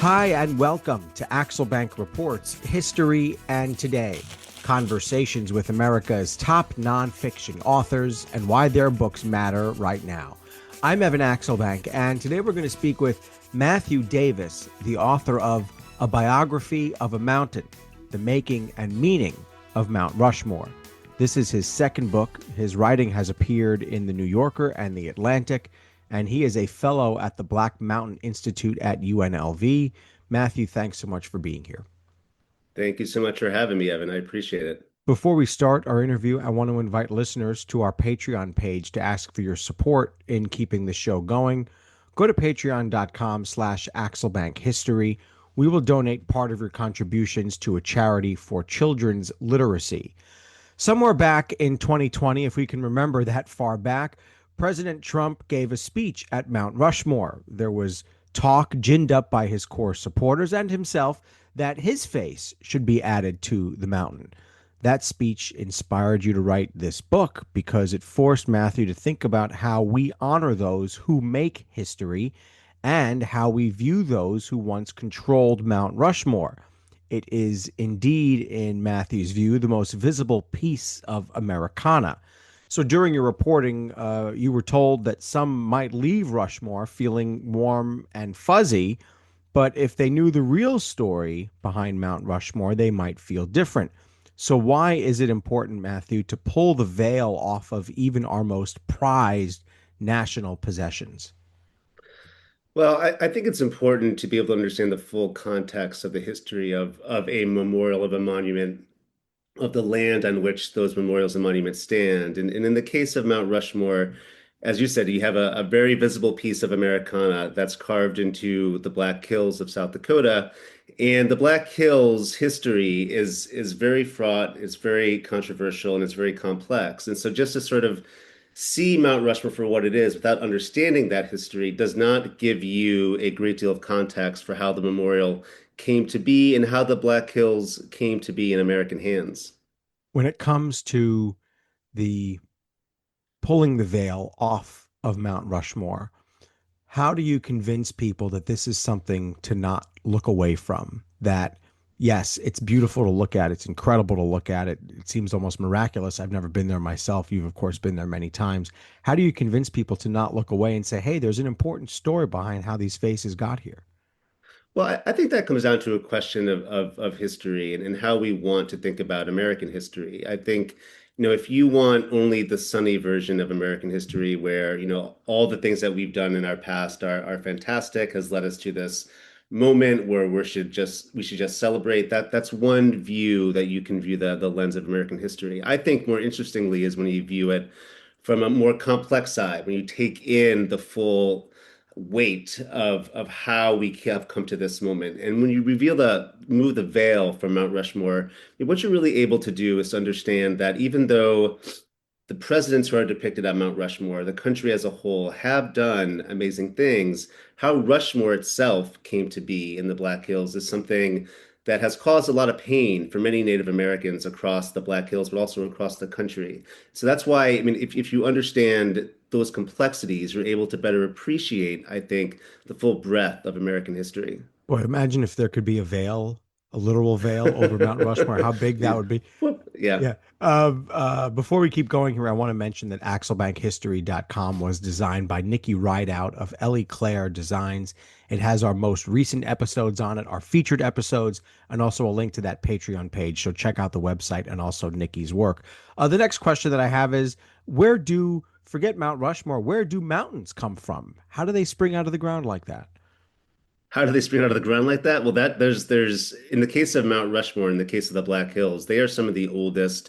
Hi, and welcome to Axelbank Reports History and Today, conversations with America's top nonfiction authors and why their books matter right now. I'm Evan Axelbank, and today we're going to speak with Matthew Davis, the author of A Biography of a Mountain, The Making and Meaning of Mount Rushmore. This is his second book. His writing has appeared in The New Yorker and The Atlantic, and he is a fellow at the Black Mountain Institute at UNLV. Matthew, thanks so much for being here. Thank you so much for having me, Evan. I appreciate it. Before we start our interview, I want to invite listeners to our Patreon page to ask for your support in keeping the show going. Go to patreon.com/AxelbankHistory. We will donate part of your contributions to a charity for children's literacy. Somewhere back in 2020, if we can remember that far back, President Trump gave a speech at Mount Rushmore. There was talk ginned up by his core supporters and himself that his face should be added to the mountain. That speech inspired you to write this book because it forced Matthew to think about how we honor those who make history and how we view those who once controlled Mount Rushmore. It is indeed, in Matthew's view, the most visible piece of Americana. So during your reporting, you were told that some might leave Rushmore feeling warm and fuzzy, but if they knew the real story behind Mount Rushmore, they might feel different. So why is it important, Matthew, to pull the veil off of even our most prized national possessions? Well, I think it's important to be able to understand the full context of the history of a memorial, of a monument, of the land on which those memorials and monuments stand. And in the case of Mount Rushmore, as you said, you have a very visible piece of Americana that's carved into the Black Hills of South Dakota. And the Black Hills history is very fraught, it's very controversial, and it's very complex. And so just to sort of see Mount Rushmore for what it is without understanding that history does not give you a great deal of context for how the memorial came to be and how the Black Hills came to be in American hands. When it comes to the pulling the veil off of Mount Rushmore, how do you convince people that this is something to not look away from? That, yes, it's beautiful to look at. It's incredible to look at. It seems almost miraculous. I've never been there myself. You've, of course, been there many times. How do you convince people to not look away and say, hey, there's an important story behind how these faces got here? Well, I think that comes down to a question of history and how we want to think about American history. I think, if you want only the sunny version of American history where, all the things that we've done in our past are fantastic, has led us to this moment where we should just celebrate that's one view that you can view the lens of American history. I think more interestingly is when you view it from a more complex side, when you take in the full weight of how we have come to this moment. And when you move the veil from Mount Rushmore, what you're really able to do is to understand that even though the presidents who are depicted at Mount Rushmore, the country as a whole, have done amazing things, how Rushmore itself came to be in the Black Hills is something that has caused a lot of pain for many Native Americans across the Black Hills, but also across the country. So that's why, I mean, if you understand those complexities, you're able to better appreciate, I think, the full breadth of American history. Boy, imagine if there could be a veil, a literal veil over Mount Rushmore, how big that would be. Yeah. Yeah. Before we keep going here, I want to mention that AxelbankHistory.com was designed by Nikki Rideout of Ellie Claire Designs. It has our most recent episodes on it, our featured episodes, and also a link to that Patreon page. So check out the website and also Nikki's work. The next question that I have is, forget Mount Rushmore, where do mountains come from? How do they spring out of the ground like that? How do they spring out of the ground like that? Well, there's in the case of Mount Rushmore, in the case of the Black Hills, they are some of the oldest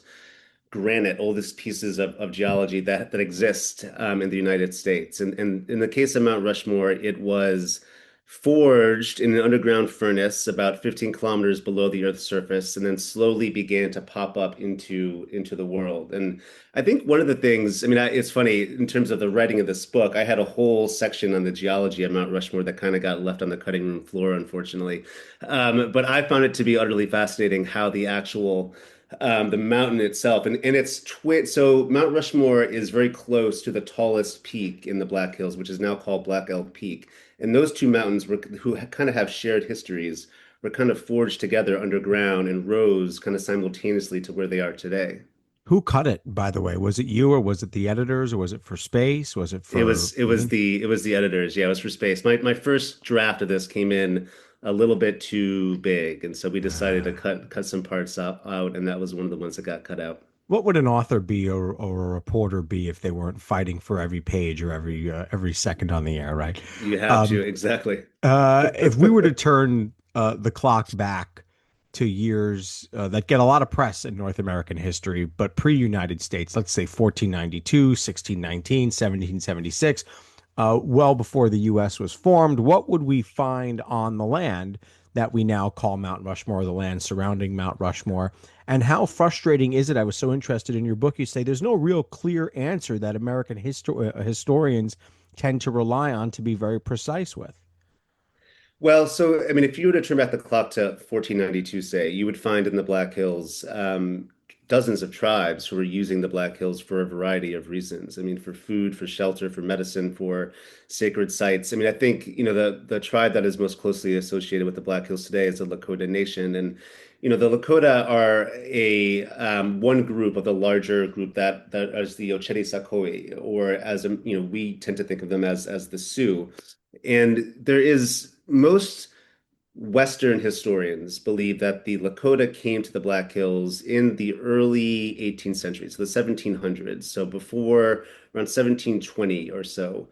pieces of geology that exist in the United States. And in the case of Mount Rushmore, it was forged in an underground furnace about 15 kilometers below the Earth's surface, and then slowly began to pop up into the world. And I think one of the things, I mean, it's funny in terms of the writing of this book, I had a whole section on the geology of Mount Rushmore that kind of got left on the cutting room floor, unfortunately. But I found it to be utterly fascinating how the mountain itself and its twin. So Mount Rushmore is very close to the tallest peak in the Black Hills, which is now called Black Elk Peak. And those two mountains were who kind of have shared histories were kind of forged together underground and rose kind of simultaneously to where they are today. Who cut it, by the way? Was it you or was it the editors or was it for space? Was it for It was the editors. Yeah, it was for space. My first draft of this came in a little bit too big, and so we decided to cut some parts out, and that was one of the ones that got cut out. what would an author be or a reporter be if they weren't fighting for every page or every second on the air, right? You have to, Um, exactly. if we were to turn the clock back to years that get a lot of press in North American history, but pre-United States, let's say 1492, 1619, 1776, well before the U.S. was formed, what would we find on the land that we now call Mount Rushmore, the land surrounding Mount Rushmore? And how frustrating is it? I was so interested in your book. You say there's no real clear answer that American historians tend to rely on to be very precise with. Well, so I mean, if you were to turn back the clock to 1492, say, you would find in the Black Hills dozens of tribes who were using the Black Hills for a variety of reasons. I mean, for food, for shelter, for medicine, for sacred sites. I mean, I think, the tribe that is most closely associated with the Black Hills today is the Lakota Nation. And, the Lakota are a one group of the larger group that is the Ochedi Sakoi, or as we tend to think of them as the Sioux. And there is most Western historians believe that the Lakota came to the Black Hills in the early 18th century, so the 1700s, so before around 1720 or so.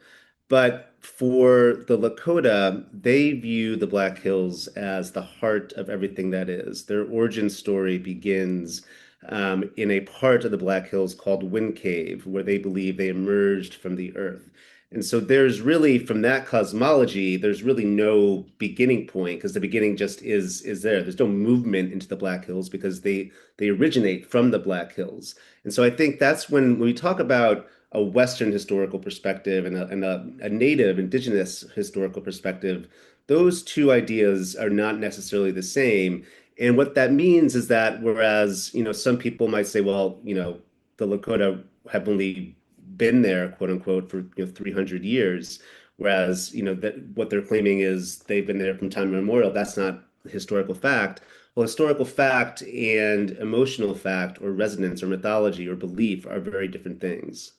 But for the Lakota, they view the Black Hills as the heart of everything that is. Their origin story begins in a part of the Black Hills called Wind Cave, where they believe they emerged from the earth. And so there's really, from that cosmology, there's really no beginning point because the beginning just is there. There's no movement into the Black Hills because they originate from the Black Hills. And so I think that's when we talk about a Western historical perspective and a native indigenous historical perspective, those two ideas are not necessarily the same. And what that means is that whereas, some people might say, well, the Lakota have only been there, quote unquote, for 300 years, whereas that what they're claiming is they've been there from time immemorial. That's not historical fact. Well, historical fact and emotional fact, or resonance, or mythology, or belief are very different things.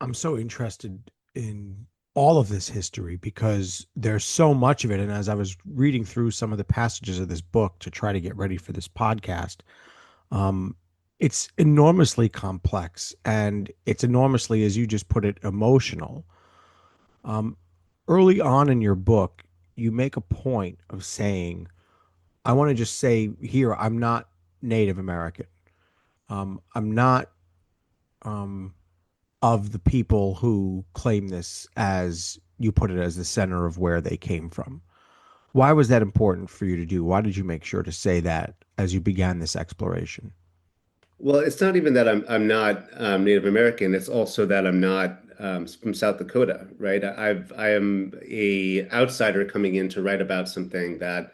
I'm so interested in all of this history because there's so much of it. And as I was reading through some of the passages of this book to try to get ready for this podcast, um, it's enormously complex and it's enormously, as you just put it, emotional. Um, early on in your book, you make a point of saying, I want to just say here, I'm not Native American. I'm not um, of the people who claim this, as you put it, as the center of where they came from. Why was that important for you to do? Why did you make sure to say that as you began this exploration? Well, it's not even that I'm not Native American. It's also that I'm not from South Dakota, right? I am a outsider coming in to write about something that,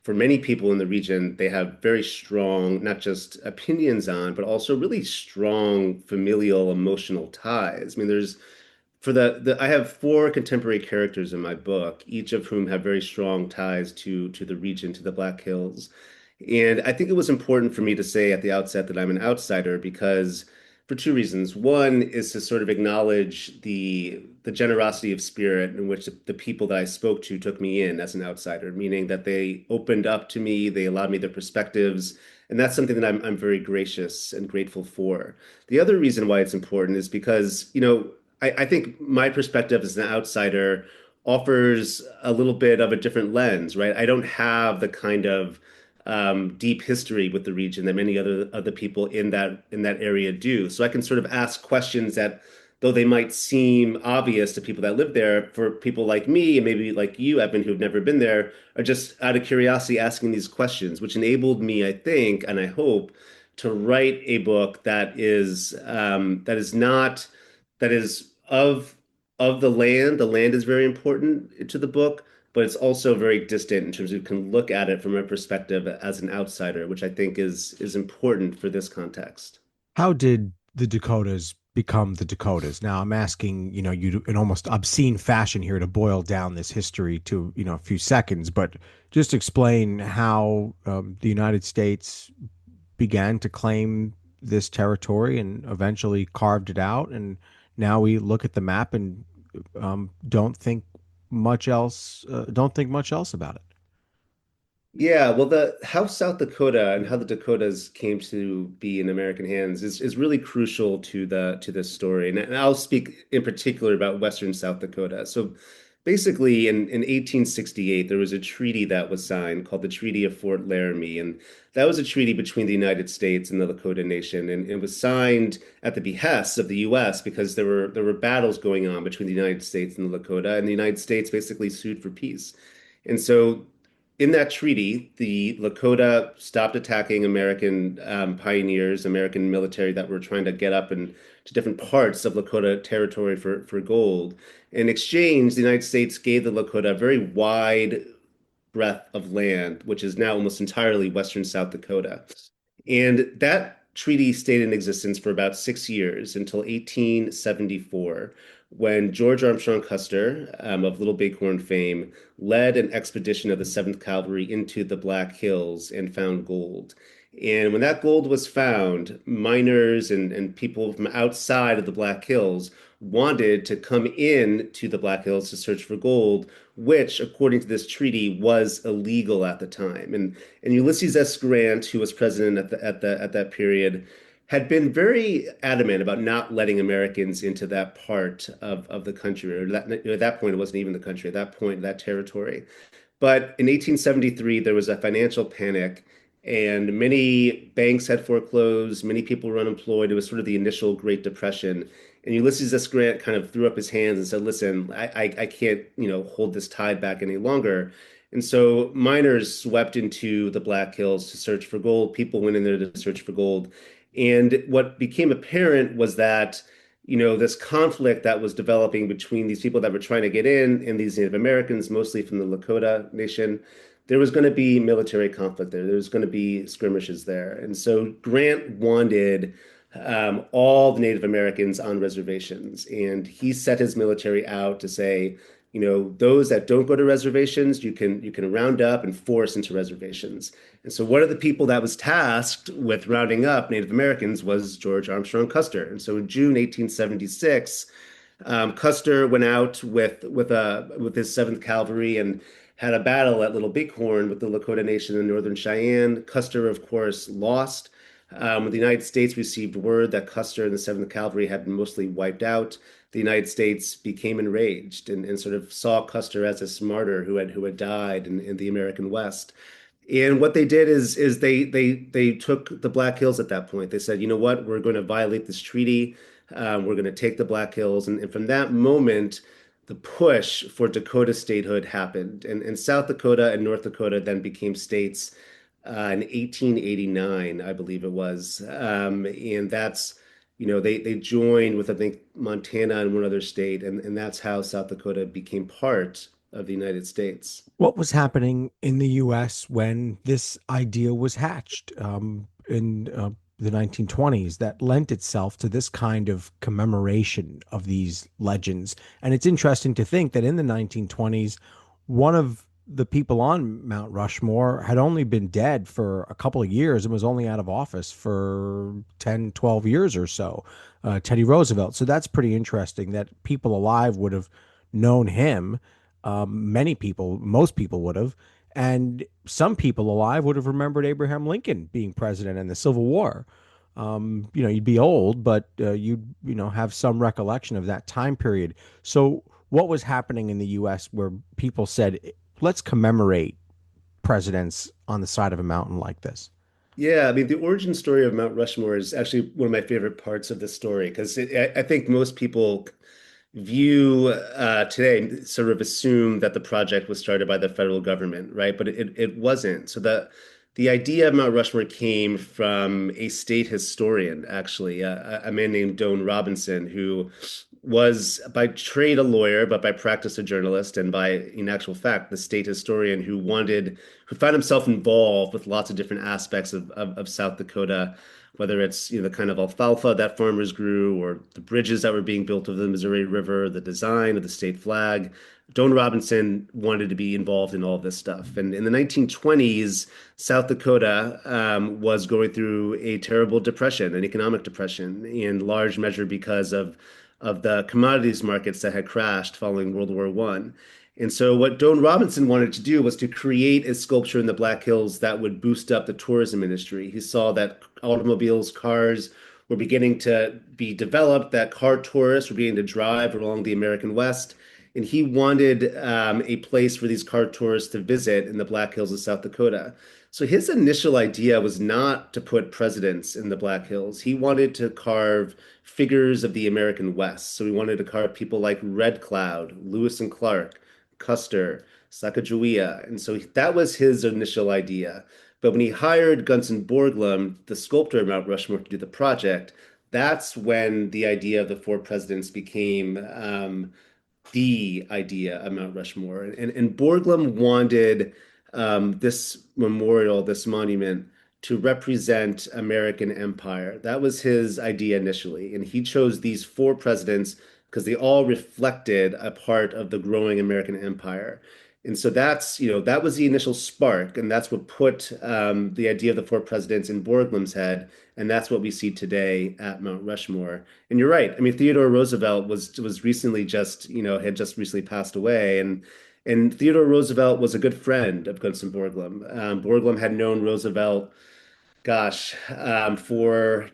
for many people in the region, they have very strong, not just opinions on, but also really strong familial, emotional ties. I mean, there's for the I have four contemporary characters in my book, each of whom have very strong ties to the region, to the Black Hills. And I think it was important for me to say at the outset that I'm an outsider because for two reasons. One is to sort of acknowledge the generosity of spirit in which the people that I spoke to took me in as an outsider, meaning that they opened up to me, they allowed me their perspectives, and that's something that I'm very gracious and grateful for. The other reason why it's important is because, I think my perspective as an outsider offers a little bit of a different lens, right? I don't have the kind of deep history with the region that many other people in that area do. So I can sort of ask questions that, though they might seem obvious to people that live there, for people like me and maybe like you, Evan, who've never been there, are just out of curiosity asking these questions, which enabled me, I think, and I hope, to write a book that is not that is of the land. The land is very important to the book, but it's also very distant in terms of you can look at it from a perspective as an outsider, which I think is important for this context. How did the Dakotas become the Dakotas. Now, I'm asking, you in almost obscene fashion here to boil down this history to, a few seconds, but just explain how the United States began to claim this territory and eventually carved it out. And now we look at the map and don't think much else about it. Yeah, well, the how South Dakota and how the Dakotas came to be in American hands is really crucial to this story. And I'll speak in particular about Western South Dakota. So basically in 1868, there was a treaty that was signed called the Treaty of Fort Laramie. And that was a treaty between the United States and the Lakota Nation. And it was signed at the behest of the US because there were battles going on between the United States and the Lakota, and the United States basically sued for peace. And so in that treaty, the Lakota stopped attacking American pioneers, American military that were trying to get up into different parts of Lakota territory for gold. In exchange, the United States gave the Lakota a very wide breadth of land, which is now almost entirely Western South Dakota. And that treaty stayed in existence for about 6 years until 1874, when George Armstrong Custer, of Little Bighorn fame, led an expedition of the 7th Cavalry into the Black Hills and found gold. And when that gold was found, miners and people from outside of the Black Hills wanted to come in to the Black Hills to search for gold, which, according to this treaty, was illegal at the time. And Ulysses S. Grant, who was president at that period, had been very adamant about not letting Americans into that part of the country, or at that point, it wasn't even the country. At that point, that territory. But in 1873, there was a financial panic, and many banks had foreclosed, many people were unemployed. It was sort of the initial Great Depression. And Ulysses S. Grant kind of threw up his hands and said, "Listen, I can't, hold this tide back any longer." And so miners swept into the Black Hills to search for gold. People went in there to search for gold. And what became apparent was that, this conflict that was developing between these people that were trying to get in and these Native Americans, mostly from the Lakota Nation, there was going to be military conflict there. There was going to be skirmishes there. And so Grant wanted all the Native Americans on reservations. And he set his military out to say, those that don't go to reservations, you can round up and force into reservations. And so one of the people that was tasked with rounding up Native Americans was George Armstrong Custer. And so in June 1876, Custer went out with his 7th Cavalry and had a battle at Little Bighorn with the Lakota Nation and Northern Cheyenne. Custer, of course, lost. When the United States received word that Custer and the 7th Cavalry had been mostly wiped out, the United States became enraged and sort of saw Custer as a martyr who had died in the American West. And what they did is they took the Black Hills at that point. They said, you know what, we're going to violate this treaty. We're going to take the Black Hills. And from that moment, the push for Dakota statehood happened. And South Dakota and North Dakota then became states in 1889, I believe it was. And that's, they joined with, I think, Montana and one other state. And that's how South Dakota became part of the United States. What was happening in the U.S. when this idea was hatched in the 1920s that lent itself to this kind of commemoration of these legends? And it's interesting to think that in the 1920s, one of the people on Mount Rushmore had only been dead for a couple of years and was only out of office for 10, 12 years or so, Teddy Roosevelt. So that's pretty interesting that people alive would have known him. Many people, most people would have. And some people alive would have remembered Abraham Lincoln being president in the Civil War. You'd be old, but you'd, have some recollection of that time period. So what was happening in the U.S. where people said, let's commemorate presidents on the side of a mountain like this? Yeah, I mean, the origin story of Mount Rushmore is actually one of my favorite parts of the story because I think most people view today sort of assume that the project was started by the federal government, right? But it wasn't. So the idea of Mount Rushmore came from a state historian, actually, a man named Doane Robinson, who was by trade a lawyer, but by practice a journalist, and by, in actual fact, the state historian who found himself involved with lots of different aspects of South Dakota, whether it's, the kind of alfalfa that farmers grew, or the bridges that were being built over the Missouri River, the design of the state flag. Don Robinson wanted to be involved in all this stuff. And in the 1920s, South Dakota was going through a terrible depression, an economic depression, in large measure because of the commodities markets that had crashed following World War One. And so what Don Robinson wanted to do was to create a sculpture in the Black Hills that would boost up the tourism industry. He saw that automobiles, cars were beginning to be developed, that car tourists were beginning to drive along the American West. And he wanted a place for these car tourists to visit in the Black Hills of South Dakota. So his initial idea was not to put presidents in the Black Hills. He wanted to carve figures of the American West. So he wanted to carve people like Red Cloud, Lewis and Clark, Custer, Sacagawea. And so that was his initial idea. But when he hired Gunther Borglum, the sculptor of Mount Rushmore, to do the project, that's when the idea of the four presidents became the idea of Mount Rushmore. And Borglum wanted this memorial, this monument, to represent American empire. That was his idea initially. And he chose these four presidents because they all reflected a part of the growing American empire. And so that was the initial spark, and that's what put the idea of the four presidents in Borglum's head, and that's what we see today at Mount Rushmore. And you're right. I mean, Theodore Roosevelt was recently had just recently passed away, and Theodore Roosevelt was a good friend of Gunther Borglum. Borglum had known Roosevelt, gosh, for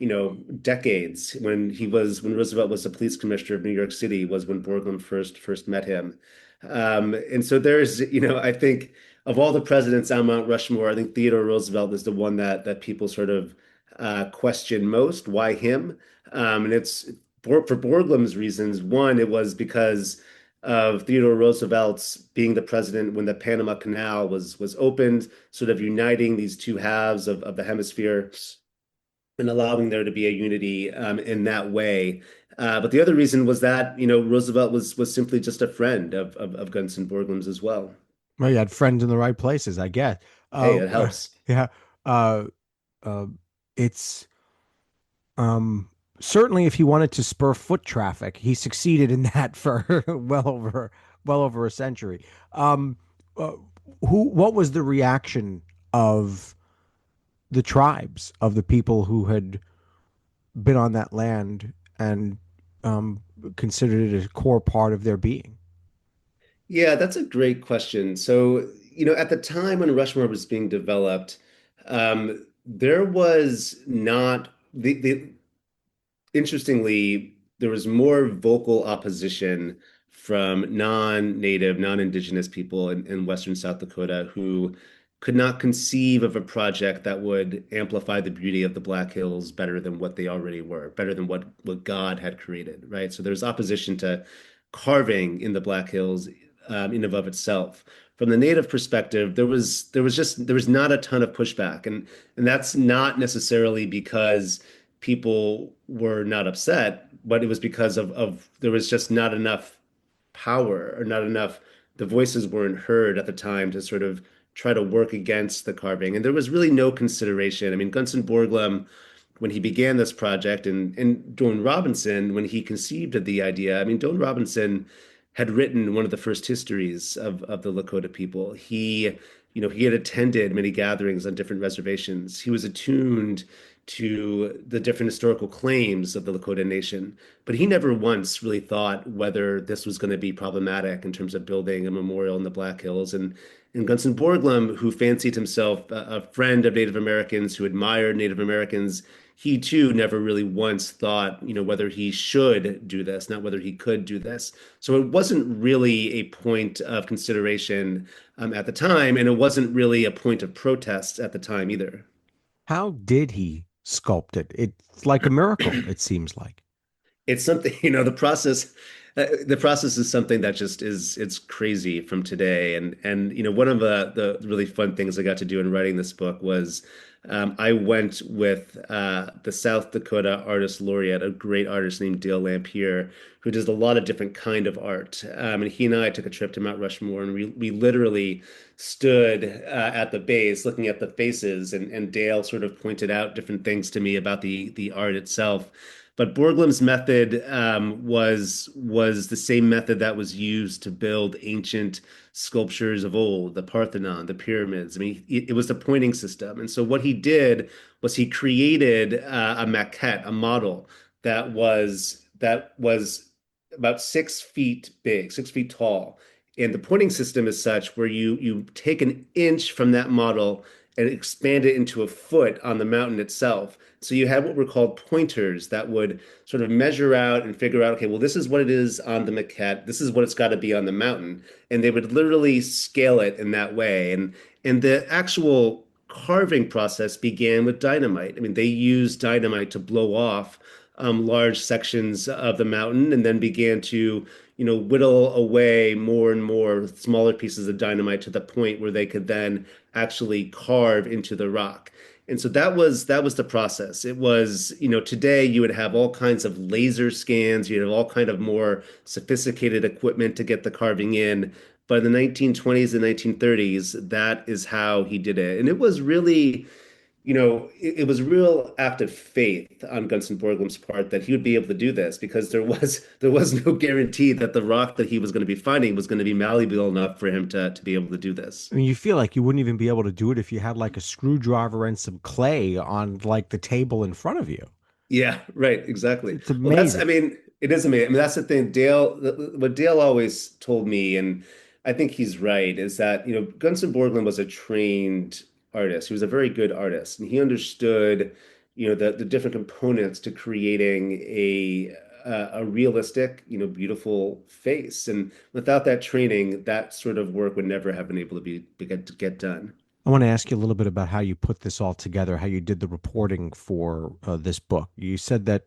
decades. When Roosevelt was the police commissioner of New York City, was when Borglum first met him. And so there's, I think of all the presidents on Mount Rushmore, I think Theodore Roosevelt is the one that people sort of question most. Why him? And it's for Borglum's reasons. One, it was because of Theodore Roosevelt's being the president when the Panama Canal was opened, sort of uniting these two halves of the hemisphere and allowing there to be a unity in that way. But the other reason was that, Roosevelt was simply just a friend of Gunther Borglum's as well. Well, you had friends in the right places, I guess. Hey, it helps. Yeah. Uh, uh, it's um, certainly if he wanted to spur foot traffic, he succeeded in that for well over a century. Um, uh, what was the reaction of the tribes, of the people who had been on that land and um, considered it a core part of their being? Yeah, that's a great question. So, at the time when Rushmore was being developed, there was not the interestingly, there was more vocal opposition from non-native, non-indigenous people in Western South Dakota who could not conceive of a project that would amplify the beauty of the Black Hills better than what they already were, better than what God had created, right? So there's opposition to carving in the Black Hills in and of itself. From the native perspective, there was not a ton of pushback, and that's not necessarily because people were not upset, but it was because of there was just not enough power, or not enough, the voices weren't heard at the time to sort of try to work against the carving. And there was really no consideration. I mean, Gunther Borglum, when he began this project, and Don Robinson, when he conceived of the idea, I mean, Don Robinson had written one of the first histories of the Lakota people. He had attended many gatherings on different reservations. He was attuned to the different historical claims of the Lakota Nation, but he never once really thought whether this was going to be problematic in terms of building a memorial in the Black Hills. And Gunther Borglum, who fancied himself a friend of Native Americans, who admired Native Americans, he too never really once thought, whether he should do this, not whether he could do this. So it wasn't really a point of consideration at the time, and it wasn't really a point of protest at the time either. How did he sculpt it? It's like a miracle, it seems like. It's something, the process. The process is something that just is it's crazy from today. And one of the really fun things I got to do in writing this book was I went with the South Dakota Artist Laureate, a great artist named Dale Lampier, who does a lot of different kind of art. And he and I took a trip to Mount Rushmore, and we literally stood at the base looking at the faces, and Dale sort of pointed out different things to me about the art itself. But Borglum's method was the same method that was used to build ancient sculptures of old, the Parthenon, the pyramids. I mean, it was the pointing system. And so what he did was he created a maquette, a model that was about 6 feet big, 6 feet tall. And the pointing system is such where you take an inch from that model and expand it into a foot on the mountain itself. So you had what were called pointers that would sort of measure out and figure out, okay, well, this is what it is on the maquette. This is what it's got to be on the mountain. And they would literally scale it in that way. And the actual carving process began with dynamite. I mean, they used dynamite to blow off large sections of the mountain and then began to, whittle away more and more smaller pieces of dynamite to the point where they could then actually carve into the rock. And so that was the process. It was, today you would have all kinds of laser scans, you'd have all kind of more sophisticated equipment to get the carving in. But in the 1920s and 1930s, that is how he did it. And it was really, it was a real act of faith on Gunther Borglum's part that he would be able to do this because there was no guarantee that the rock that he was going to be finding was going to be malleable enough for him to be able to do this. I mean, you feel like you wouldn't even be able to do it if you had like a screwdriver and some clay on like the table in front of you. Yeah, right, exactly. It's Well, I amazing. mean, it is amazing. I mean, that's the thing. What Dale always told me, and I think he's right, is that, Gunther Borglum was a trained artist. He was a very good artist, and he understood, the different components to creating a realistic, beautiful face. And without that training, that sort of work would never have been able to get done. I want to ask you a little bit about how you put this all together, how you did the reporting for this book. You said that,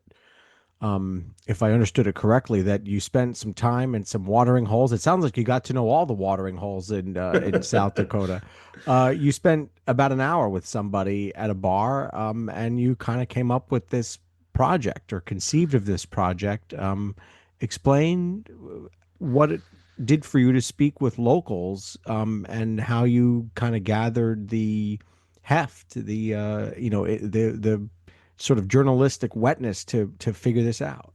if I understood it correctly, that you spent some time in some watering holes. It sounds like you got to know all the watering holes in South Dakota. You spent about an hour with somebody at a bar, and you kind of came up with this project or conceived of this project. Explain what it did for you to speak with locals, and how you kind of gathered the heft, the sort of journalistic wetness to figure this out.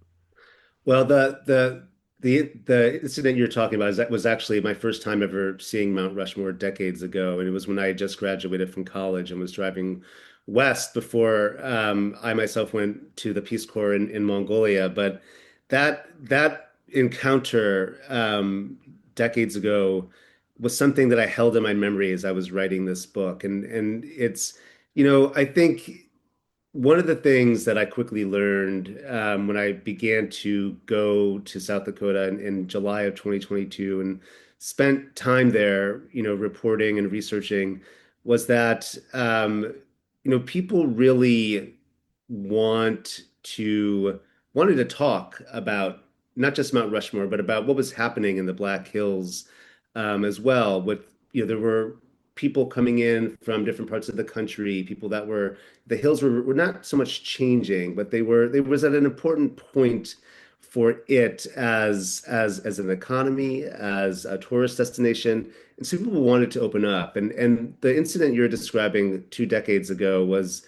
Well, the incident you're talking about is that was actually my first time ever seeing Mount Rushmore decades ago, and it was when I had just graduated from college and was driving west before I myself went to the Peace Corps in Mongolia. But that encounter decades ago was something that I held in my memory as I was writing this book, and it's, I think. One of the things that I quickly learned when I began to go to South Dakota in July of 2022 and spent time there, reporting and researching, was that people really want to wanted to talk about not just Mount Rushmore, but about what was happening in the Black Hills as well. There were people coming in from different parts of the country, people that were the hills were not so much changing, but they was at an important point for it as an economy, as a tourist destination. And so people wanted to open up. And the incident you're describing 2 decades ago was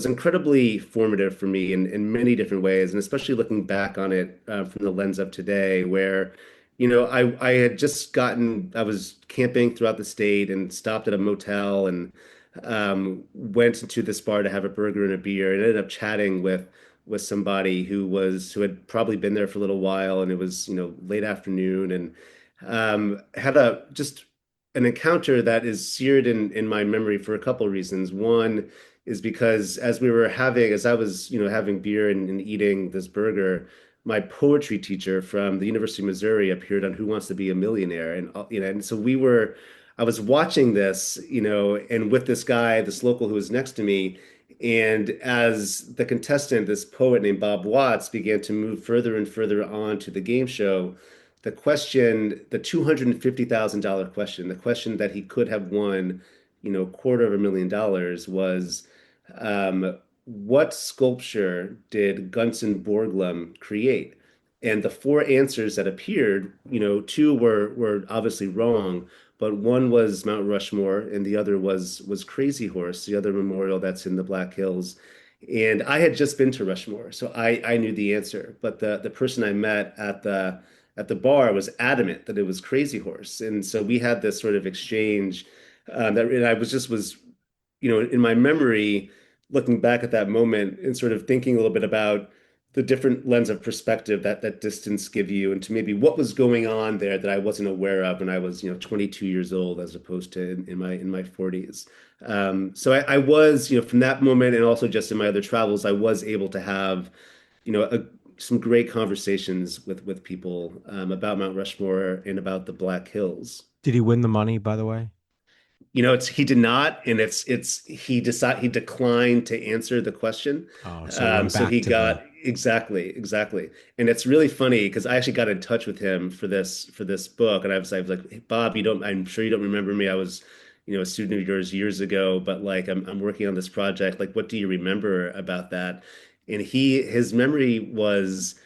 incredibly formative for me in many different ways, and especially looking back on it from the lens of today, where I had just I was camping throughout the state and stopped at a motel and went into this bar to have a burger and a beer and ended up chatting with somebody who had probably been there for a little while, and it was, late afternoon, and had just an encounter that is seared in my memory for a couple of reasons. One is because as I was, having beer and eating this burger, my poetry teacher from the University of Missouri appeared on Who Wants to Be a Millionaire, and and so I was watching this, and with this guy, this local who was next to me, And as the contestant, this poet named Bob Watts, began to move further and further on to the game show, the question, the $250,000 question, the question that he could have won, $250,000 was, what sculpture did Gunther Borglum create? And the four answers that appeared, two were obviously wrong, but one was Mount Rushmore and the other was Crazy Horse, the other memorial that's in the Black Hills. And I had just been to Rushmore, so I knew the answer. But the person I met at the bar was adamant that it was Crazy Horse, and so we had this sort of exchange that and I was in my memory, looking back at that moment and sort of thinking a little bit about the different lens of perspective that distance give you, and to maybe what was going on there that I wasn't aware of when I was, 22 years old, as opposed to in my 40s. So I was, from that moment, and also just in my other travels, I was able to have, some great conversations with people about Mount Rushmore and about the Black Hills. Did he win the money, by the way? It's he did not, and he declined to answer the question. Oh, so he went So back he to the got exactly, and it's really funny because I actually got in touch with him for this book, and I was like, hey, Bob, I'm sure you don't remember me. I was, a student of yours years ago, but like I'm working on this project. Like, what do you remember about that? And his memory was,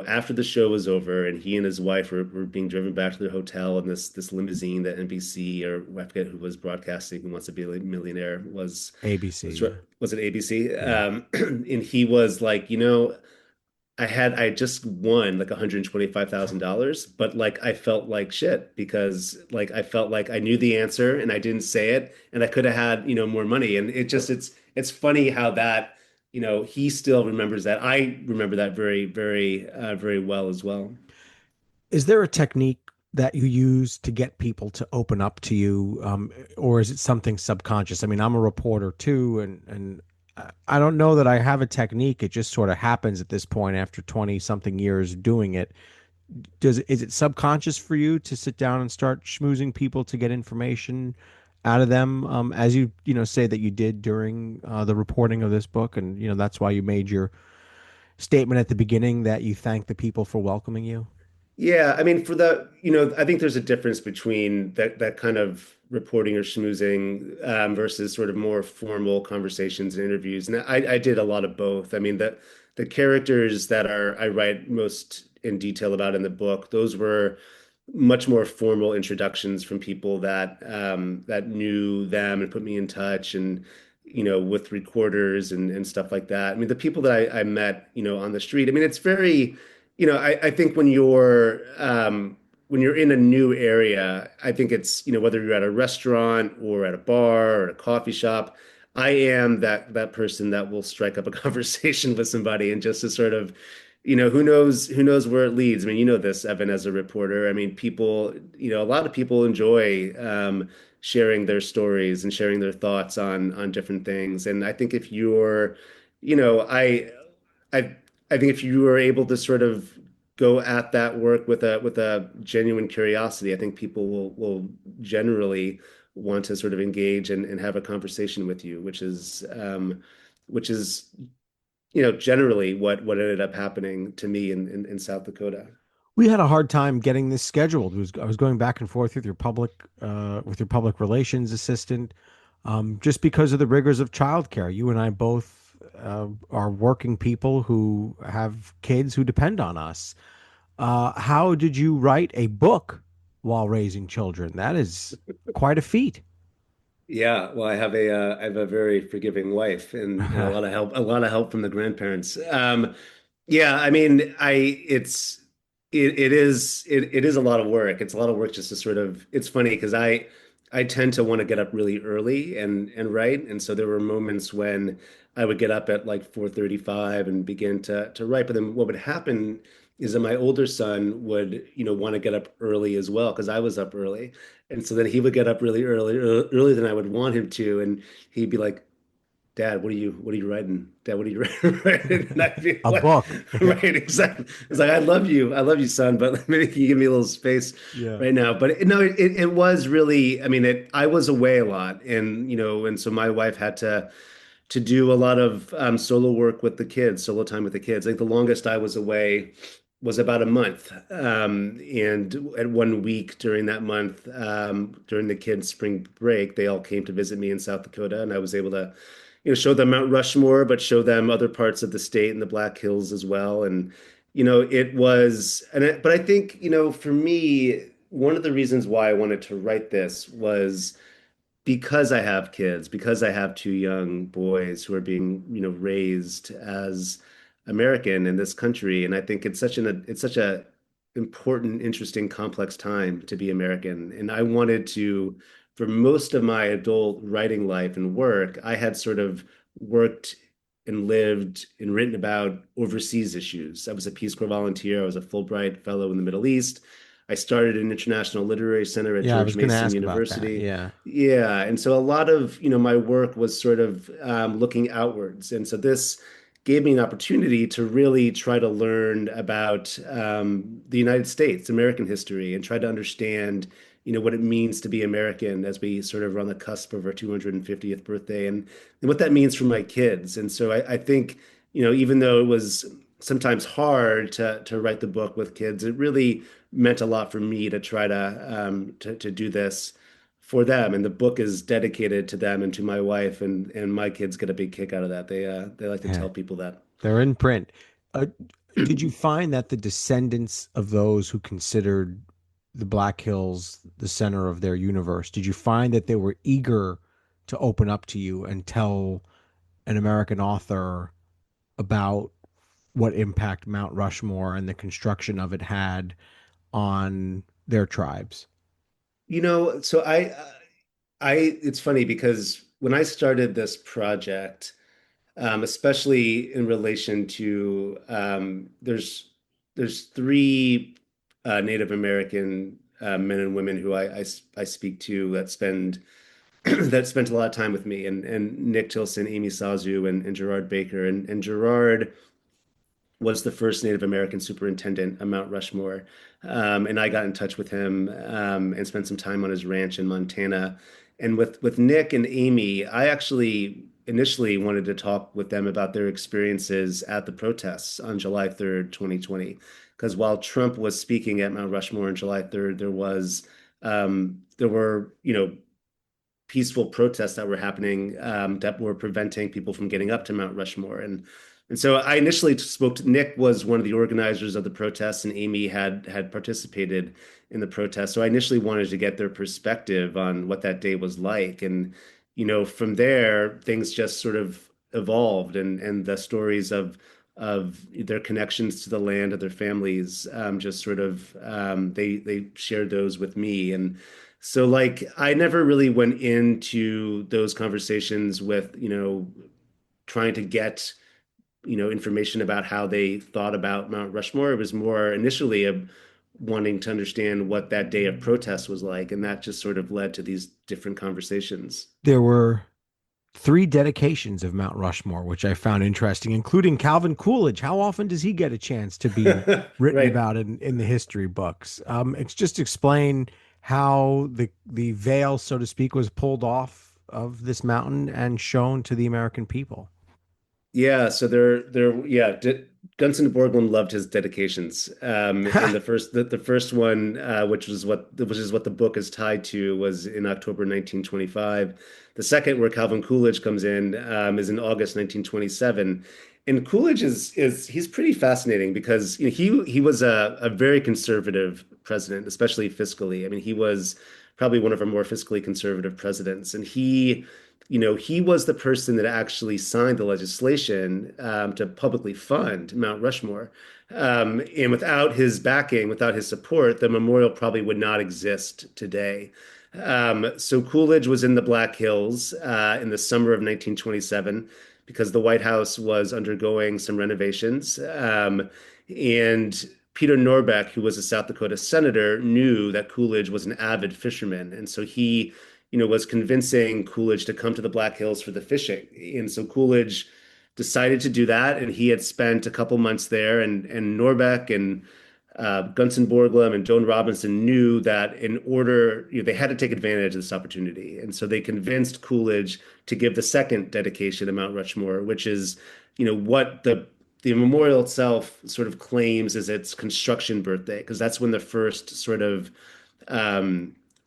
after the show was over and he and his wife were being driven back to their hotel in this limousine that NBC, or I forget who was broadcasting Who Wants to Be a Millionaire, ABC. was Yeah. was it ABC? Yeah. And he was like, I just won like $125,000, but like I felt like shit because like I felt like I knew the answer and I didn't say it, and I could have had, more money. And it's funny how that, he still remembers that. I remember that very, very, very well as well. Is there a technique that you use to get people to open up to you, or is it something subconscious? I mean, I'm a reporter too, and I don't know that I have a technique. It just sort of happens at this point after 20 something years doing it. Is it subconscious for you to sit down and start schmoozing people to get information out of them, as you say that you did during the reporting of this book, and that's why you made your statement at the beginning that you thank the people for welcoming you? Yeah, I mean, I think there's a difference between that kind of reporting or schmoozing versus sort of more formal conversations and interviews. And I did a lot of both. I mean, the characters that I write most in detail about in the book, those were much more formal introductions from people that knew them and put me in touch, and with recorders and stuff like that. I mean, the people that I met, on the street. I mean, it's very, I think when you're in a new area, I think it's, whether you're at a restaurant or at a bar or at a coffee shop, I am that person that will strike up a conversation with somebody, and just to sort of, who knows where it leads. I mean, you know this, Evan, as a reporter. I mean, people, a lot of people enjoy sharing their stories and sharing their thoughts on different things. And I think if you're, you know, I I think if you are able to sort of go at that work with a genuine curiosity, I think people will generally want to sort of engage and have a conversation with you, which is generally what ended up happening to me in South Dakota. We had a hard time getting this scheduled. I was going back and forth with your public relations assistant, just because of the rigors of childcare. You and I both are working people who have kids who depend on us. How did you write a book while raising children? That is quite a feat. Yeah, well, I have a very forgiving wife, and a lot of help from the grandparents. Yeah, I mean, it is a lot of work. It's a lot of work just to sort of. It's funny because I tend to want to get up really early and write, and so there were moments when I would get up at like 4:35 and begin to write. But then what would happen is that my older son would, want to get up early as well because I was up early. And so then he would get up really early, earlier than I would want him to, and he'd be like, Dad, what are you writing? Dad, what are you writing? And I'd be A like, book. Yeah. right, exactly. It's like, I love you, son, but maybe can you give me a little space Yeah. right now? But no, it was really, I mean, I was away a lot, and and so my wife had to to do a lot of solo work with the kids, solo time with the kids. I think the longest I was away was about a month. And at 1 week during that month, during the kids' spring break, they all came to visit me in South Dakota, and I was able to, show them Mount Rushmore, but show them other parts of the state and the Black Hills as well. And, it was, but I think, for me, one of the reasons why I wanted to write this was because I have kids, because I have two young boys who are being, raised as American in this country, and I think it's such a important, interesting, complex time to be American. And I wanted to, for most of my adult writing life and work, I had sort of worked and lived and written about overseas issues. I was a Peace Corps volunteer. I was a Fulbright fellow in the Middle East. I started an international literary center at Yeah, I George was going to Mason ask about that. University. Yeah. Yeah, and so a lot of, my work was sort of looking outwards. And so this gave me an opportunity to really try to learn about the United States, American history, and try to understand, what it means to be American as we sort of are on the cusp of our 250th birthday and what that means for my kids. And so I think, even though it was sometimes hard to write the book with kids, it really meant a lot for me to try to do this for them. And the book is dedicated to them and to my wife, and my kids get a big kick out of that. They like to Yeah. tell people that. They're in print. Uh, did you find that the descendants of those who considered the Black Hills the center of their universe, did you find that they were eager to open up to you and tell an American author about what impact Mount Rushmore and the construction of it had on their tribes? So it's funny because when I started this project, especially in relation to there's three Native American men and women who I speak to that spend that spent a lot of time with me, and Nick Tilson, Amy Sazu, and Gerard Baker, and Gerard was the first Native American superintendent of Mount Rushmore. And I got in touch with him and spent some time on his ranch in Montana. And with Nick and Amy, I actually initially wanted to talk with them about their experiences at the protests on July 3rd, 2020. Because while Trump was speaking at Mount Rushmore on July 3rd, there were, peaceful protests that were happening that were preventing people from getting up to Mount Rushmore. And so I initially spoke to Nick was one of the organizers of the protests, and Amy had participated in the protest. So I initially wanted to get their perspective on what that day was like. And, from there, things just sort of evolved, and the stories of their connections to the land of their families just sort of they shared those with me. And so, like, I never really went into those conversations with, trying to get, information about how they thought about Mount Rushmore. It was more initially wanting to understand what that day of protest was like, and that just sort of led to these different conversations. There were three dedications of Mount Rushmore, which I found interesting, including Calvin Coolidge. How often does he get a chance to be written Right. about in the history books? It's just explain how the veil, so to speak, was pulled off of this mountain and shown to the American people. Yeah, so yeah, D Gunston Borglum loved his dedications. And the first one, which is what the book is tied to, was in October 1925. The second, where Calvin Coolidge comes in, is in August 1927. And Coolidge is he's pretty fascinating because, he was a very conservative president, especially fiscally. I mean, he was probably one of our more fiscally conservative presidents, and he was the person that actually signed the legislation to publicly fund Mount Rushmore. And without his backing, without his support, the memorial probably would not exist today. So Coolidge was in the Black Hills in the summer of 1927 because the White House was undergoing some renovations. And Peter Norbeck, who was a South Dakota senator, knew that Coolidge was an avid fisherman. And so he was convincing Coolidge to come to the Black Hills for the fishing. And so Coolidge decided to do that. And he had spent a couple months there, and Norbeck and Gunther Borglum and Joan Robinson knew that in order, they had to take advantage of this opportunity. And so they convinced Coolidge to give the second dedication to Mount Rushmore, which is, what the memorial itself sort of claims as its construction birthday, because that's when um,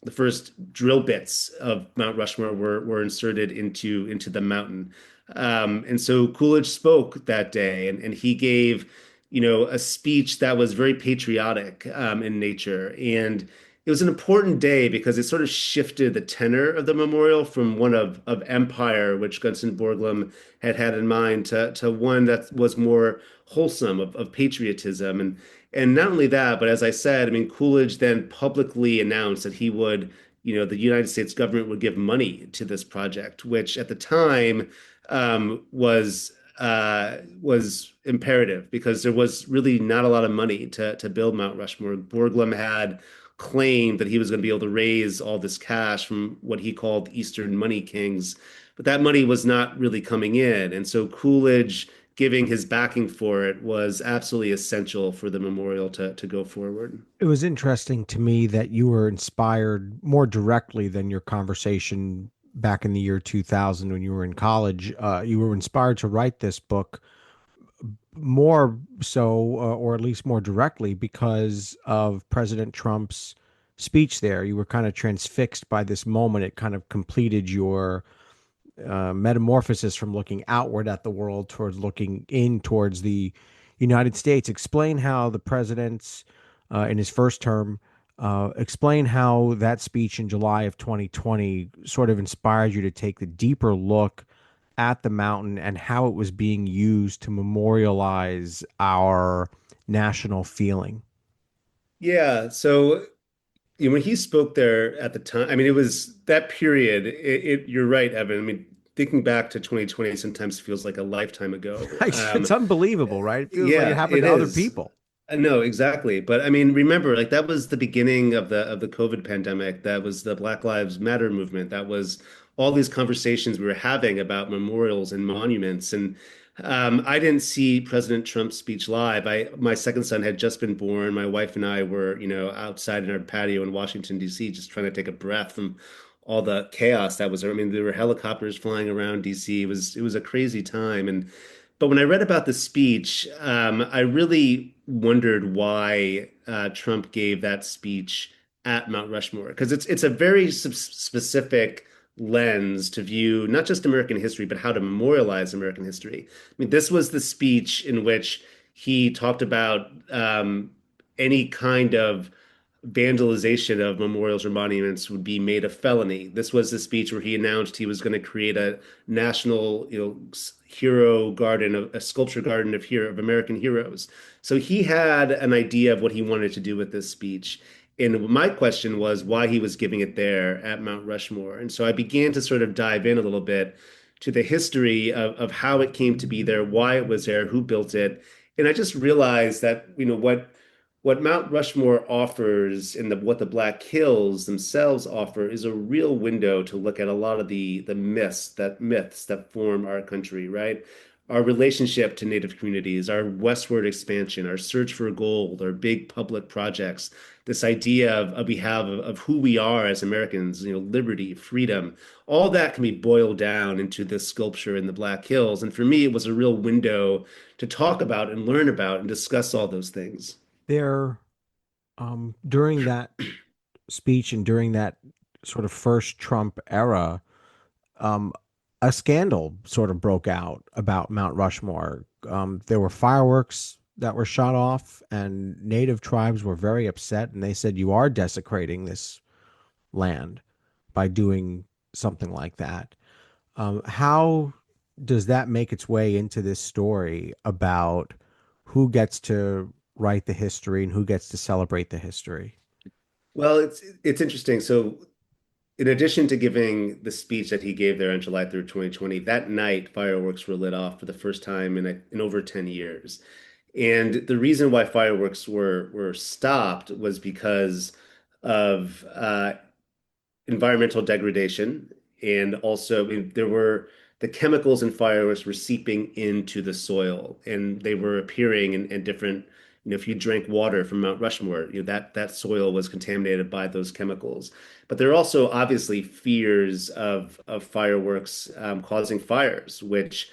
the first drill bits of Mount Rushmore were inserted into the mountain. And so Coolidge spoke that day, and he gave, a speech that was very patriotic in nature. And it was an important day because it sort of shifted the tenor of the memorial from one of empire, which Gunther Borglum had in mind, to one that was more wholesome of patriotism. And not only that, but as I said, I mean, Coolidge then publicly announced that he would, the United States government would give money to this project, which at the time was imperative because there was really not a lot of money to build Mount Rushmore. Borglum had claimed that he was going to be able to raise all this cash from what he called Eastern money kings, but that money was not really coming in. And so Coolidge giving his backing for it was absolutely essential for the memorial to go forward. It was interesting to me that you were inspired more directly than your conversation back in the year 2000 when you were in college. You were inspired to write this book more so, or at least more directly, because of President Trump's speech there. You were kind of transfixed by this moment. It kind of completed your metamorphosis from looking outward at the world towards looking in towards the United States. Explain how the president's, in his first term, explain how that speech in July of 2020 sort of inspired you to take the deeper look at the mountain and how it was being used to memorialize our national feeling. Yeah, so when he spoke there at the time, I mean, it was that period. You're right, Evan. I mean, thinking back to 2020 sometimes feels like a lifetime ago. It's unbelievable, right? It feels like it Yeah, happened it to other is. people. No, exactly. But I mean, remember, like that was the beginning of the COVID pandemic. That was the Black Lives Matter movement. That was all these conversations we were having about memorials and monuments. And I didn't see President Trump's speech live. My second son had just been born. My wife and I were, outside in our patio in Washington, D.C., just trying to take a breath from all the chaos that was there. I mean, there were helicopters flying around D.C. It was a crazy time. But when I read about the speech, I really wondered why Trump gave that speech at Mount Rushmore because it's a very specific lens to view not just American history, but how to memorialize American history. I mean, this was the speech in which he talked about any kind of vandalization of memorials or monuments would be made a felony. This was the speech where he announced he was going to create a national, hero garden, a sculpture garden of American heroes. So he had an idea of what he wanted to do with this speech. And my question was why he was giving it there at Mount Rushmore. And so I began to sort of dive in a little bit to the history of how it came to be there, why it was there, who built it. And I just realized that, what Mount Rushmore offers and what the Black Hills themselves offer is a real window to look at a lot of the myths that form our country, right? Our relationship to Native communities, our westward expansion, our search for gold, our big public projects, this idea of who we are as Americans, liberty, freedom, all that can be boiled down into this sculpture in the Black Hills. And for me, it was a real window to talk about and learn about and discuss all those things. There, during that speech and during that sort of first Trump era, um, a scandal sort of broke out about Mount Rushmore. There were fireworks that were shot off, and native tribes were very upset, and they said, "You are desecrating this land by doing something like that." How does that make its way into this story about who gets to write the history and who gets to celebrate the history? Well, it's interesting. So, in addition to giving the speech that he gave there on July 3rd, 2020, that night fireworks were lit off for the first time in over 10 years. And the reason why fireworks were stopped was because of environmental degradation, and also I mean, there were the chemicals in fireworks were seeping into the soil, and they were appearing in different if you drank water from Mount Rushmore, that soil was contaminated by those chemicals. But there are also obviously fears of fireworks causing fires, which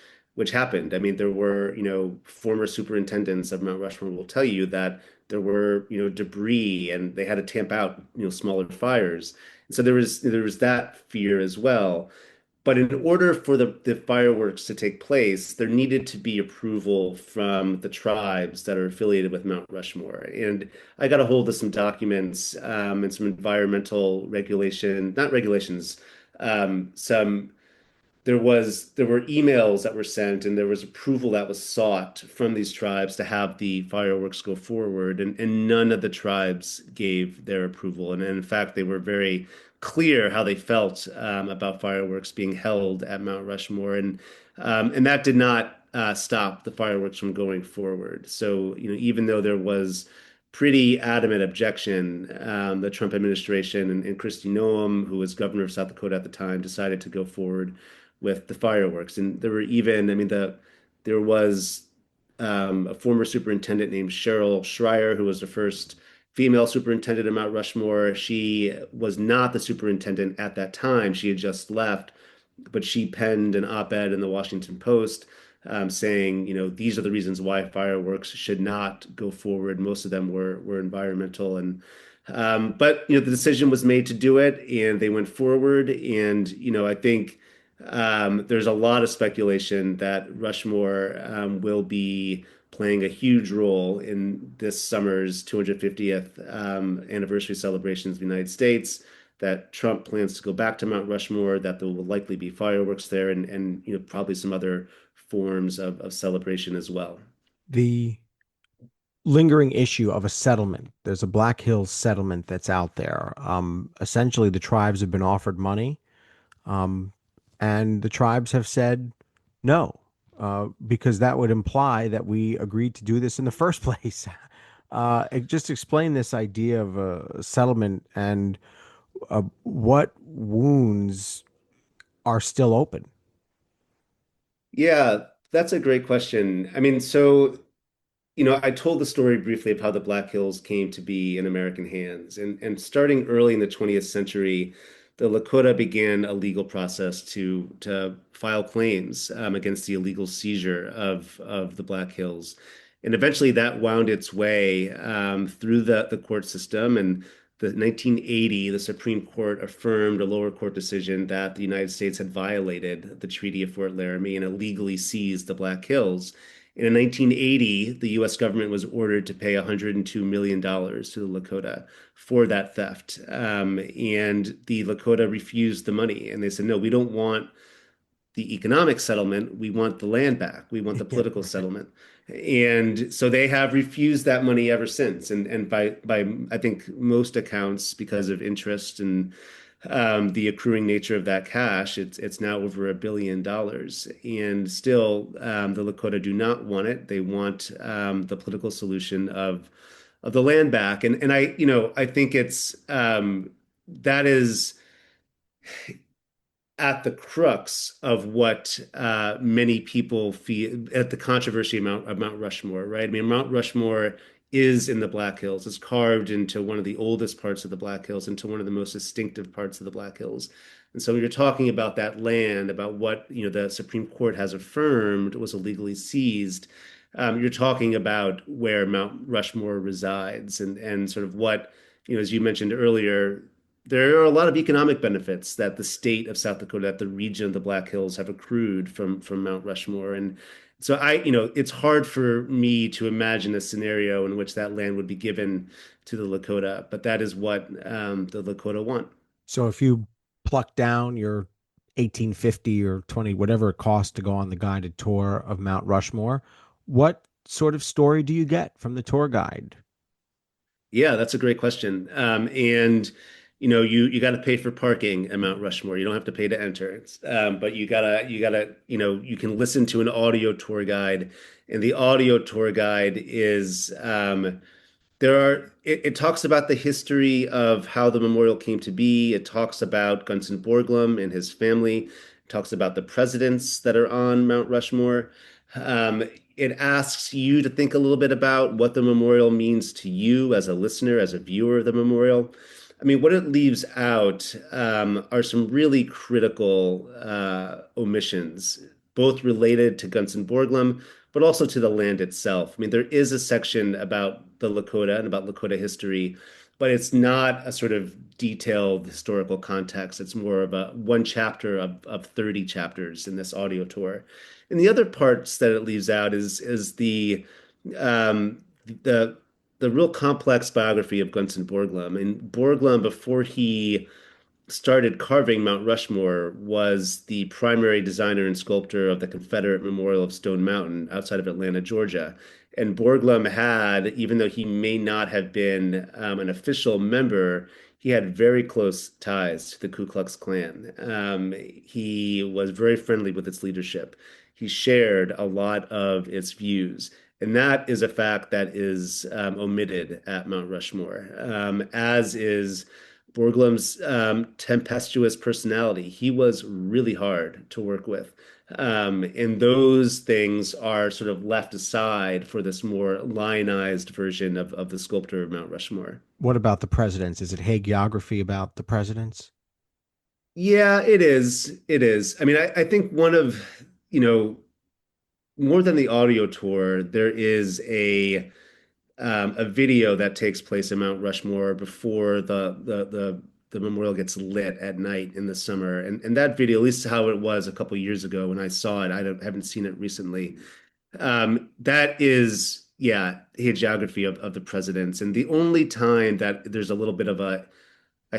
happened. I mean, there were, former superintendents of Mount Rushmore will tell you that there were, debris and they had to tamp out, smaller fires. So there was that fear as well. But in order for the fireworks to take place, there needed to be approval from the tribes that are affiliated with Mount Rushmore. And I got a hold of some documents and some environmental regulation, not regulations, some there were emails that were sent and there was approval that was sought from these tribes to have the fireworks go forward, and none of the tribes gave their approval, and in fact they were very clear how they felt about fireworks being held at Mount Rushmore, and that did not stop the fireworks from going forward. So even though there was pretty adamant objection. The Trump administration and Kristi Noem, who was governor of South Dakota at the time, decided to go forward with the fireworks. And there were even, I mean, there was a former superintendent named Cheryl Schreier, who was the first female superintendent of Mount Rushmore. She was not the superintendent at that time. She had just left, but she penned an op-ed in the Washington Post saying, these are the reasons why fireworks should not go forward. Most of them were environmental, and but the decision was made to do it, and they went forward. And I think there's a lot of speculation that Rushmore will be playing a huge role in this summer's 250th anniversary celebrations of the United States. That Trump plans to go back to Mount Rushmore, that there will likely be fireworks there, and probably some other forms of celebration as well. The lingering issue of a settlement. There's a Black Hills settlement that's out there. Essentially, the tribes have been offered money, um, and the tribes have said no, because that would imply that we agreed to do this in the first place. Just explain this idea of a settlement and what wounds are still open. Yeah, that's a great question. I mean, so I told the story briefly of how the Black Hills came to be in American hands. And starting early in the 20th century, the Lakota began a legal process to file claims against the illegal seizure of the Black Hills. And eventually that wound its way through the court system. And the 1980, the Supreme Court affirmed a lower court decision that the United States had violated the Treaty of Fort Laramie and illegally seized the Black Hills. And in 1980, the U.S. government was ordered to pay $102 million to the Lakota for that theft. And the Lakota refused the money. And they said, no, we don't want the economic settlement. We want the land back. We want the Yeah, political right. settlement. And so they have refused that money ever since. And by I think most accounts, because of interest and the accruing nature of that cash, it's now over $1 billion. And still, the Lakota do not want it. They want the political solution of the land back. And I think it's that is at the crux of what many people feel at the controversy of Mount Rushmore, right? I mean, Mount Rushmore is in the Black Hills. It's carved into one of the oldest parts of the Black Hills, into one of the most distinctive parts of the Black Hills. And so when you're talking about that land, about what, the Supreme Court has affirmed was illegally seized, you're talking about where Mount Rushmore resides, and sort of what, as you mentioned earlier, there are a lot of economic benefits that the state of South Dakota, that the region of the Black Hills have accrued from Mount Rushmore. And so it's hard for me to imagine a scenario in which that land would be given to the Lakota, but that is what the Lakota want. So if you pluck down your 1850 or 20, whatever it costs to go on the guided tour of Mount Rushmore, what sort of story do you get from the tour guide? Yeah, that's a great question. And you got to pay for parking at Mount Rushmore. You don't have to pay to enter. But you gotta, you can listen to an audio tour guide, and the audio tour guide is it talks about the history of how the memorial came to be. It talks about Gunston Borglum and his family. It talks about the presidents that are on Mount Rushmore. it asks you to think a little bit about what the memorial means to you as a listener, as a viewer of the memorial. I mean, what it leaves out are some really critical omissions, both related to Gunnison Borglum, but also to the land itself. I mean, there is a section about the Lakota and about Lakota history, but it's not a sort of detailed historical context. It's more of a one chapter of 30 chapters in this audio tour. And the other parts that it leaves out is um, the the real complex biography of Gunnison Borglum. And Borglum, before he started carving Mount Rushmore, was the primary designer and sculptor of the Confederate Memorial of Stone Mountain outside of Atlanta, Georgia. And Borglum had, even though he may not have been an official member, he had very close ties to the Ku Klux Klan. He was very friendly with its leadership. He shared a lot of its views. And that is a fact that is omitted at Mount Rushmore, as is Borglum's tempestuous personality. He was really hard to work with. And those things are sort of left aside for this more lionized version of the sculptor of Mount Rushmore. What about the presidents? Is it hagiography about the presidents? Yeah, it is. It is. I mean, I think one of, you know, more than the audio tour, there is a video that takes place in Mount Rushmore before the memorial gets lit at night in the summer. And that video, at least how it was a couple years ago when I saw it, haven't seen it recently. That is, yeah, hagiography of the presidents. And the only time that there's a little bit of a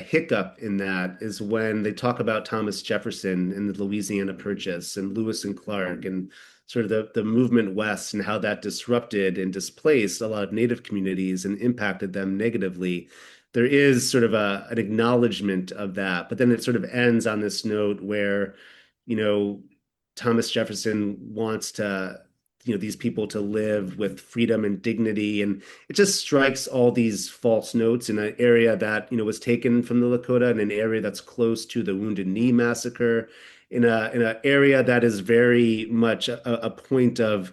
hiccup in that is when they talk about Thomas Jefferson and the Louisiana Purchase and Lewis and Clark and sort of the movement west and how that disrupted and displaced a lot of Native communities and impacted them negatively. There is sort of an acknowledgement of that, but then it sort of ends on this note where, you know, Thomas Jefferson wants to, these people to live with freedom and dignity. And it just strikes all these false notes in an area that, was taken from the Lakota, in an area that's close to the Wounded Knee massacre, in an area that is very much a point of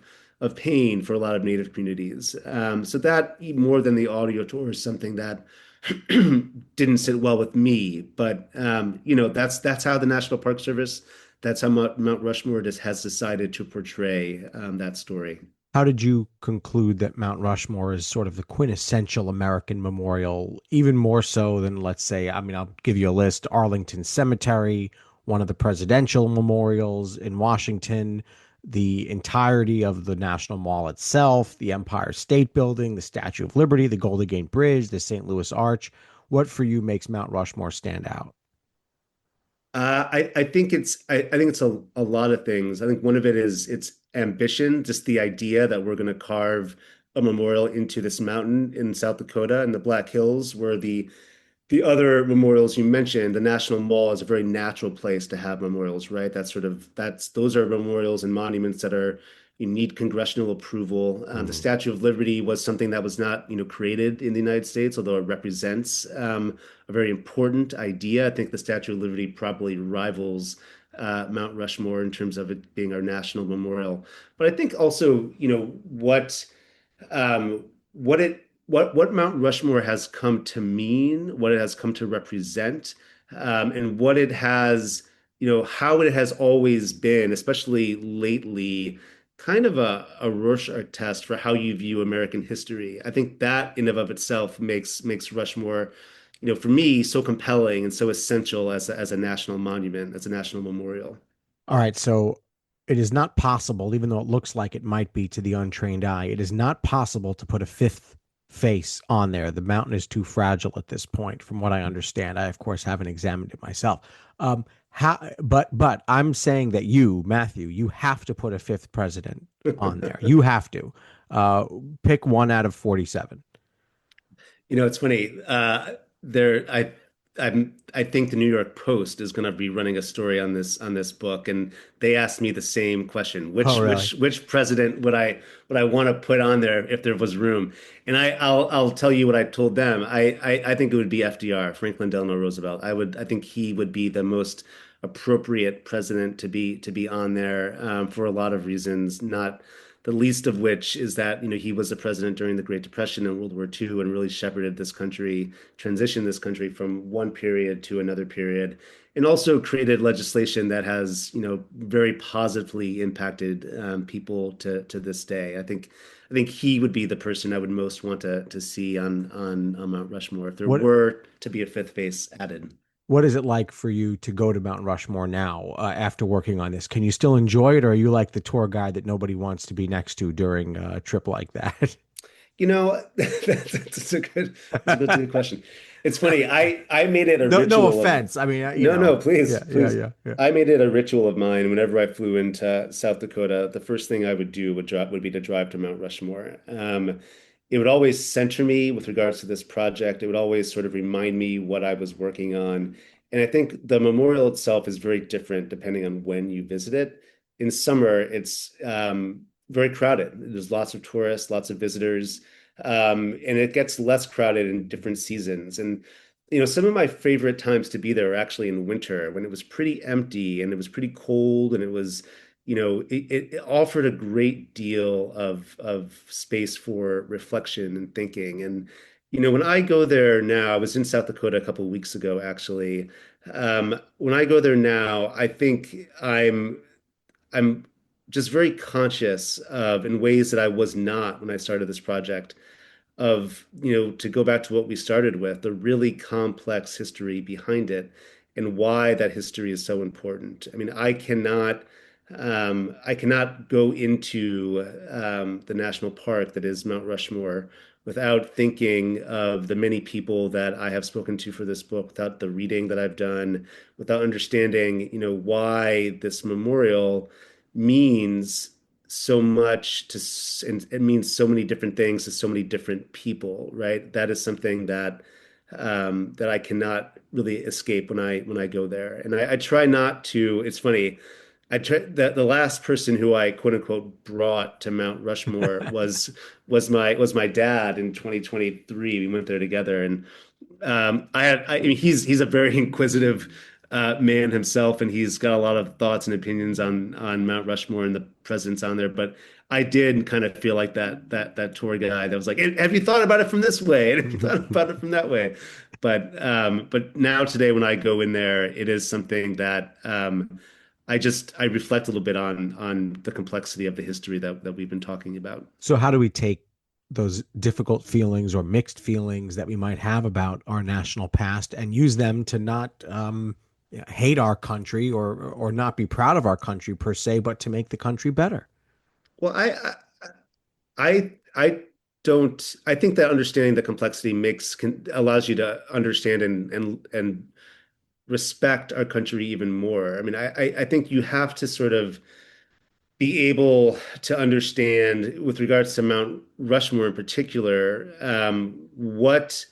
pain for a lot of Native communities. So that more than the audio tour is something that didn't sit well with me. But that's how the National Park Service, that's how Mount Rushmore just has decided to portray that story. How did you conclude that Mount Rushmore is sort of the quintessential American memorial, even more so than, let's say, I mean, I'll give you a list: Arlington Cemetery, one of the presidential memorials in Washington, the entirety of the National Mall itself, the Empire State Building, the Statue of Liberty, the Golden Gate Bridge, the St. Louis Arch. What for you makes Mount Rushmore stand out? I think it's a lot of things. I think one of it is its ambition, just the idea that we're going to carve a memorial into this mountain in South Dakota in the Black Hills, where the other memorials you mentioned, the National Mall is a very natural place to have memorials, right? Those are memorials and monuments that are, you need congressional approval. The Mhm. Statue of Liberty was something that was not, created in the United States, although it represents a very important idea. I think the Statue of Liberty probably rivals Mount Rushmore in terms of it being our national memorial. But I think also, what Mount Rushmore has come to mean, what it has come to represent, and what it has, how it has always been, especially lately, kind of a Rorschach test for how you view American history. I think that in and of itself makes Rushmore, for me, so compelling and so essential as a national monument, as a national memorial. All right, so it is not possible, even though it looks like it might be to the untrained eye, it is not possible to put a fifth face on there. The mountain is too fragile at this point, from what I understand. I, of course, haven't examined it myself. But I'm saying that you, Matthew, you have to put a fifth president on there. You have to uh, pick one out of 47. It's funny. I think the New York Post is going to be running a story on this book, and they asked me the same question: Oh, really? which president would I want to put on there if there was room? And I'll tell you what I told them. I think it would be FDR, Franklin Delano Roosevelt. I think he would be the most appropriate president to be on there for a lot of reasons, the least of which is that, he was the president during the Great Depression and World War II and really shepherded this country, transitioned this country from one period to another period, and also created legislation that has, very positively impacted people to this day. I think he would be the person I would most want to see on Mount Rushmore if there What were to be a fifth face added. what is it like for you to go to Mount Rushmore now after working on this? Can you still enjoy it, or are you like the tour guide that nobody wants to be next to during a trip like that? That's a good question. It's funny. I made it a No, no ritual of offense. I mean, no, no, please, yeah, yeah, please. yeah, yeah. I made it a ritual of mine whenever I flew into South Dakota. The first thing I would do would be to drive to Mount Rushmore. It would always center me with regards to this project. It would always sort of remind me what I was working on. And I think the memorial itself is very different depending on when you visit it. In summer, it's very crowded. There's lots of tourists, lots of visitors, and it gets less crowded in different seasons. And some of my favorite times to be there were actually in winter when it was pretty empty and it was pretty cold and it was, it offered a great deal of space for reflection and thinking. And, when I go there now, I was in South Dakota a couple of weeks ago, actually. When I go there now, I think I'm just very conscious of in ways that I was not when I started this project of, to go back to what we started with, the really complex history behind it and why that history is so important. I mean, I cannot go into the national park that is Mount Rushmore without thinking of the many people that I have spoken to for this book, without the reading that I've done, without understanding, why this memorial means so much and it means so many different things to so many different people, right? That is something that I cannot really escape when I go there. And I try not to. It's funny. I try the last person who I quote unquote brought to Mount Rushmore was my dad in 2023. We went there together, and I mean, he's a very inquisitive man himself, and he's got a lot of thoughts and opinions on Mount Rushmore and the presidents on there. But I did kind of feel like that tour guide that was like, "Have you thought about it from this way? And have you thought about it from that way?" But now today, when I go in there, it is something that I reflect a little bit on the complexity of the history that we've been talking about. So, how do we take those difficult feelings or mixed feelings that we might have about our national past and use them to not hate our country or not be proud of our country per se, but to make the country better? Well, I don't. I think that understanding the complexity allows you to understand and respect our country even more. I mean, I think you have to sort of be able to understand, with regards to Mount Rushmore in particular, what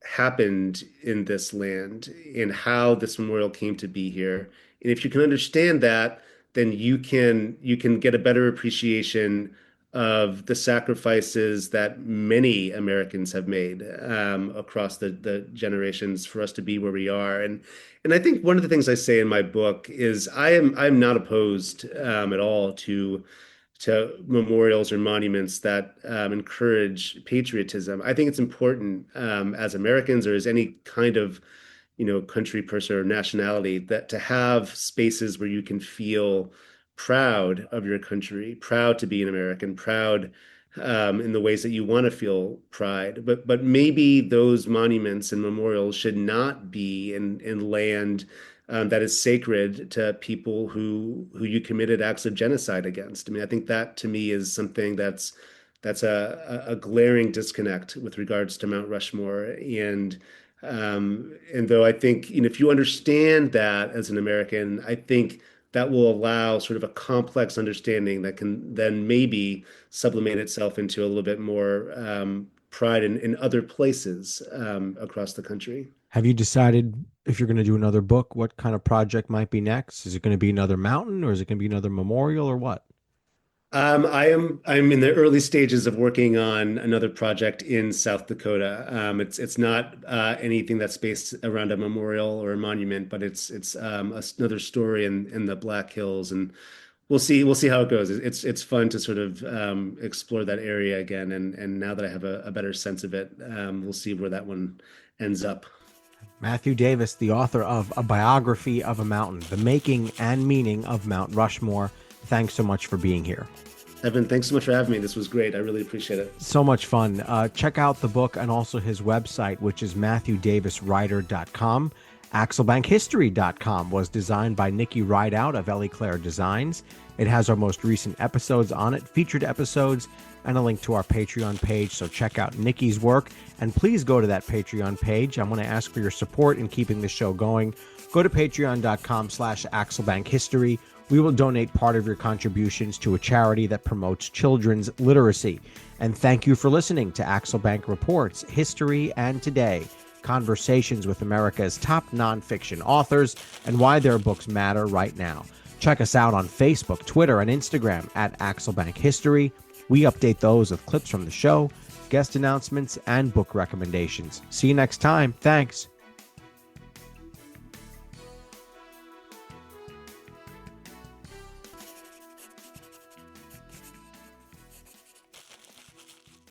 happened in this land and how this memorial came to be here. And if you can understand that, then you can get a better appreciation of the sacrifices that many Americans have made across the generations for us to be where we are. And I think one of the things I say in my book is I'm not opposed at all to memorials or monuments that encourage patriotism. I think it's important as Americans or as any kind of country person or nationality that to have spaces where you can feel proud of your country, proud to be an American, proud in the ways that you want to feel pride. But maybe those monuments and memorials should not be in land that is sacred to people who you committed acts of genocide against. I mean, I think that to me is something that's a glaring disconnect with regards to Mount Rushmore. And though I think, if you understand that as an American, I think that will allow sort of a complex understanding that can then maybe sublimate itself into a little bit more pride in other places across the country. Have you decided if you're going to do another book, what kind of project might be next? Is it going to be another mountain or is it going to be another memorial or what? I'm in the early stages of working on another project in South Dakota. It's not anything that's based around a memorial or a monument, but it's another story in the Black Hills and we'll see how it goes. It's fun to sort of explore that area again, and now that I have a better sense of it, we'll see where that one ends up. Matthew Davis, the author of A Biography of a Mountain, The Making and Meaning of Mount Rushmore. Thanks so much for being here. Evan, thanks so much for having me. This was great. I really appreciate it. So much fun. Check out the book and also his website, which is MatthewDavisWriter.com. AxelBankHistory.com was designed by Nikki Rideout of Ellie Claire Designs. It has our most recent episodes on it, featured episodes, and a link to our Patreon page. So check out Nikki's work, and please go to that Patreon page. I want to ask for your support in keeping the show going. Go to patreon.com/AxelBankHistory. We will donate part of your contributions to a charity that promotes children's literacy. And thank you for listening to Axel Bank Reports, History and Today, conversations with America's top nonfiction authors and why their books matter right now. Check us out on Facebook, Twitter, and Instagram at Axel Bank History. We update those with clips from the show, guest announcements, and book recommendations. See you next time. Thanks.